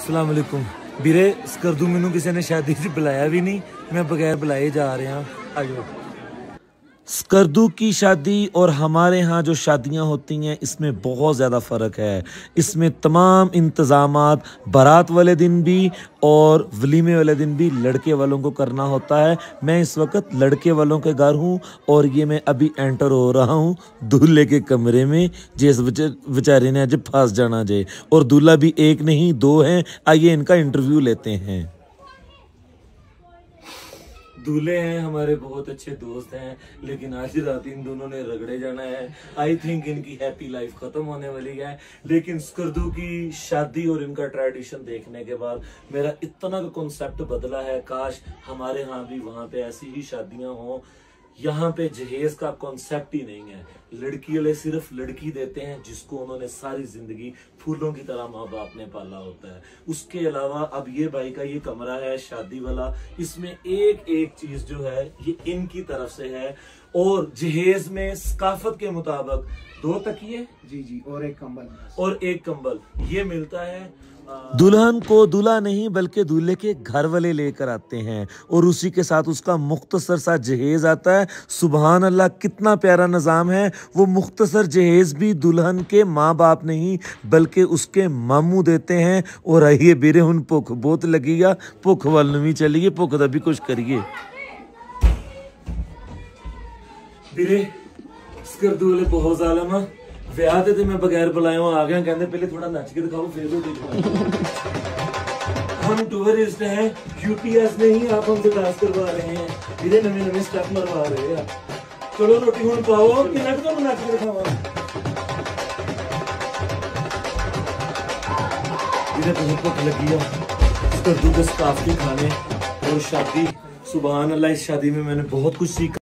अस्सलाम वालेकुम ਵੀਰੇ ਸਕਰਦੂ ਮੈਨੂੰ ਕਿਸੇ ने शादी से बुलाया भी नहीं, मैं बगैर बुलाए जा रहे हैं। आयो स्कर्दू की शादी और हमारे यहाँ जो शादियाँ होती हैं इसमें बहुत ज़्यादा फ़र्क है। इसमें तमाम इंतज़ामात बारात वाले दिन भी और वलीमे वाले दिन भी लड़के वालों को करना होता है। मैं इस वक्त लड़के वालों के घर हूँ और ये मैं अभी एंटर हो रहा हूँ दूल्हे के कमरे में, जिस बेचारे ने आज फंस जाना जे। और दूल्हा भी एक नहीं दो हैं। आइए इनका इंटरव्यू लेते हैं। दूल्हे हैं हमारे बहुत अच्छे दोस्त हैं, लेकिन आज रात इन दोनों ने रगड़े जाना है। आई थिंक इनकी हैप्पी लाइफ खत्म होने वाली है। लेकिन स्कर्दू की शादी और इनका ट्रेडिशन देखने के बाद मेरा इतना का कॉन्सेप्ट बदला है। काश हमारे यहाँ भी वहां पे ऐसी ही शादियां हों। यहाँ पे जहेज का कॉन्सेप्ट ही नहीं है। लड़की वाले सिर्फ लड़की देते हैं जिसको उन्होंने सारी जिंदगी फूलों की तरह माँ बाप ने पाला होता है। उसके अलावा अब ये भाई का ये कमरा है शादी वाला, इसमें एक एक चीज जो है ये इनकी तरफ से है। और जहेज में सकाफत के मुताबिक 2 तकिए जी और एक कंबल ये मिलता है। दुल्हन को दूल्हा नहीं बल्कि दूल्हे के घर वाले लेकर आते हैं और उसी के साथ उसका मुख्तसर सा जहेज आता है। सुबहान अल्लाह, कितना प्यारा निज़ाम है। वो मुख्तसर जहेज भी दुल्हन के माँ बाप नहीं बल्कि उसके मामू देते हैं। और आइए बीरे हुन भुख बहुत लगेगा, भुख वाल भी चलिए, भुख दा भी कुछ करिए। बीरे स्कर्दू वाले बहुत ज़ालिम है। ਵਿਆਹ ਤੇ मैं बगैर बुलाए आ गया, कहते पहले थोड़ा नच के दिखाओ फिर हम टूरिस्ट हैं, यूपीएस नहीं आप हमसे डांस करवा रहे हैं। धीरे नवे स्टेप मरवा रहे हैं। चलो रोटी हुन पाओ कि नच तो नच के दिखावा। धीरे बहुत भूख लगी है। स्कर्दू के स्काफ के खाने और शादी, सुभान अल्लाह, इस शादी में मैंने बहुत कुछ सीखा।